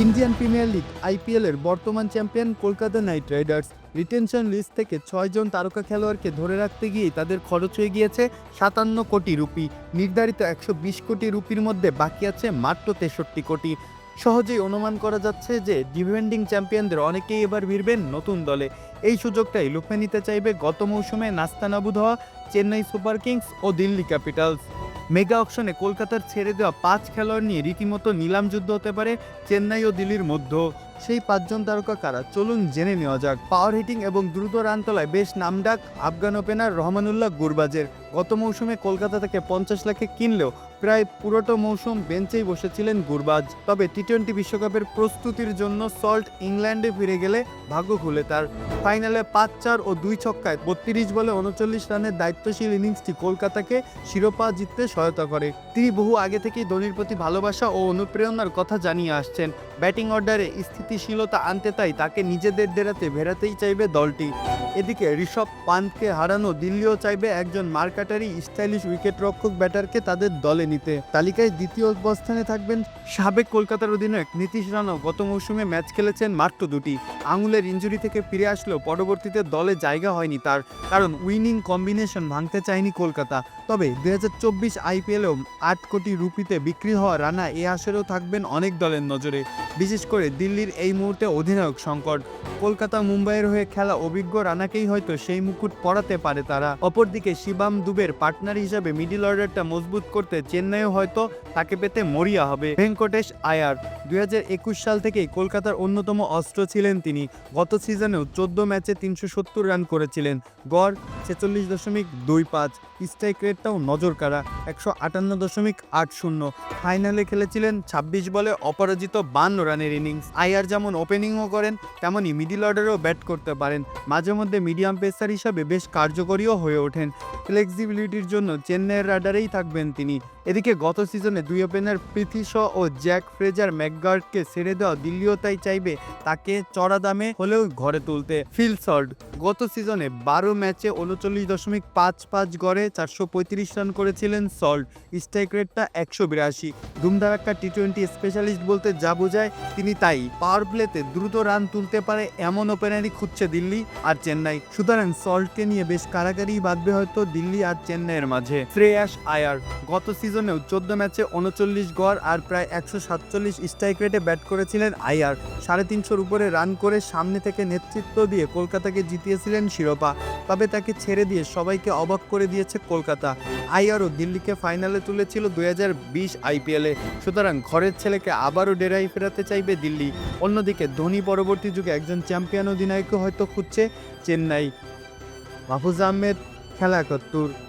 Indian premier league IPL এর বর্তমান champion Kolkata knight riders retention list থেকে ৬ জন তারকা খেলোয়াড়কে ধরে রাখতে গিয়ে তাদের খরচ হয়ে গিয়েছে ৫৭ কোটি রুপি। নির্ধারিত ১২০ কোটি রুপির মধ্যে বাকি আছে মাত্র ৬৩ কোটি। সহজেই অনুমান করা যাচ্ছে যে ডিফেন্ডিং চ্যাম্পিয়নদের অনেকেই এবার ভিড়বেন নতুন দলে। এই সুযোগটাই লুফে নিতে চাইবে গত মৌসুমে নাস্তানাবুদ হওয়া চেন্নাই সুপার কিংস ও দিল্লি ক্যাপিটালস। মেগা অকশনে কলকাতার ছেড়ে দেওয়া ৫ খেলোয়াড় নিয়ে রীতিমতো নিলাম যুদ্ধ হতে পারে চেন্নাই ও দিল্লির মধ্যে। সেই ৫ জন তারকা কারা চলুন জেনে নেওয়া যাক। পাওয়ার হিটিং এবং দ্রুত রান তোলায় বেশ নামডাক আফগান ওপেনার রহমানুল্লাহ গুরবাজের। গত মৌসুমে কলকাতা থেকে ৫০ লাখে কিনলেও প্রায় পুরোটা মৌসুম বেঞ্চেই বসেছিলেন গুরবাজ। তবে টি-20 বিশ্বকাপের প্রস্তুতির জন্য সল্ট ইংল্যান্ডে ফিরে গেলে ভাগ্য খুলে তার। ফাইনালে ৫-৪ ও ২ ছক্কায় ৩২ বলে ৩৯ রানের দায়িত্বশীল ইনিংসটি কলকাতাকে শিরোপা জিততে সহায়তা করে। তিনি বহু আগে থেকেই ধোনির প্রতি ভালোবাসা ও অনুপ্রেরণার কথা জানিয়ে আসছেন। ব্যাটিং অর্ডারে স্থিতিশীলতা আনতে তাই তাকে নিজেদের ডেরাতে ফেরাতেই চাইবে দলটি। এদিকে ঋষভ পান্থকে হারানো দিল্লিও চাইবে একজন মার্কাটারি স্টাইলিশ উইকেটরক্ষক ব্যাটারকে তাদের দলে নিতে। তালিকায় দ্বিতীয় অবস্থানে থাকবেন সাবেক কলকাতার অধিনায়ক নীতিশ রানাও। গত মৌসুমে ম্যাচ খেলেছেন মাত্র ২টি। আঙুলের ইনজুরি থেকে ফিরে আসলেও পরবর্তীতে দলে জায়গা হয়নি তার, কারণ উইনিং কম্বিনেশন ভাঙতে চায়নি কলকাতা। তবে ২০২৪ আইপিএলেও ৮ কোটি রুপিতে বিক্রি হওয়া রানা এ আসরেও থাকবেন অনেক দলের নজরে, বিশেষ করে দিল্লির এই মুহূর্তে অধিনায়ক সংকট। কলকাতা মুম্বাইয়ের হয়ে খেলা অভিজ্ঞ রানাকেই হয়তো সেই মুকুট পরাতে পারে তারা। অপরদিকে শিবাম দুবের পার্টনার হিসাবে মিডল অর্ডারটা মজবুত করতে চেন্নাইও হয়তো তাকে পেতে মরিয়া হবে। ভেঙ্কটেশ আয়ার ২০২১ সাল থেকেই কলকাতার অন্যতম অস্ত্র ছিলেন তিনি। গত সিজনেও ১৪ ম্যাচে ৩৭০ রান করেছিলেন, গড় ৪৬.২৫। স্ট্রাইক রেটটাও নজর কাড়া ১৫৮.৮০। ফাইনালে খেলেছিলেন ২৬ বলে অপরাজিত ৫২ রানের ইনিংস। আয়ার যেমন ওপেনিংও করেন তেমনই মিডল অর্ডারেও ব্যাট করতে পারেন। মাঝে মধ্যে মিডিয়াম পেসার হিসাবে বেশ কার্যকরীও হয়ে ওঠেন। ফ্লেক্সিবিলিটির জন্য চেন্নাইয়ের রাডারেই থাকবেন তিনি। এদিকে গত সিজনে ২ ওপেনার পৃথ্বী শ ও জ্যাক ফ্রেজার ম্যাকগার্ডকে ছেড়ে দেওয়া দিল্লিও তাই চাইবে তাকে চড়া দামে হলেও ঘরে তুলতে। ফিল সল্ট গত সিজনে ১২ ম্যাচে ৩৯.৫৫ গড়ে ৪৩৫ রান করেছিলেন সল্ট। স্ট্রাইক রেটটা ১৮২। ধুমধারাক্কা টি-20 স্পেশালিস্ট বলতে যা বোঝায় তিনি তাই। পাওয়ার প্লেতে দ্রুত রান তুলতে পারে এমন ওপেনারই খুঁজছে দিল্লি আর চেন্নাই। সুতরাং সল্টকে নিয়ে বেশ কারাকারি বাঁধবে হয়তো দিল্লি আর চেন্নাইয়ের মাঝে। শ্রেয়াস আয়ার গত সিজনেও ১৪ ম্যাচে ৩৯ গড় আর প্রায় ১৪৭ স্ট্রাইক রেটে ব্যাট করেছিলেন আয়ার। ৩৫০-র উপরে রান করে সামনে থেকে নেতৃত্ব দিয়ে কলকাতাকে জিতিয়েছিলেন শিরোপা। তবে তাকে ছেড়ে দিয়ে সবাইকে অবাক করে দিয়েছে কলকাতা। আয়ারও দিল্লিকে ফাইনালে তুলেছিল ২০২০ আইপিএলে। সুতরাং ঘরের ছেলেকে আবারও ডেরাই ফেরাতে চাইবে দিল্লি। অন্যদিকে ধোনি পরবর্তী যুগে একজন চ্যাম্পিয়ন অধিনায়ককে হয়তো খুঁজছে চেন্নাই। মাহফুজ আহমেদ, খেলা ৭১।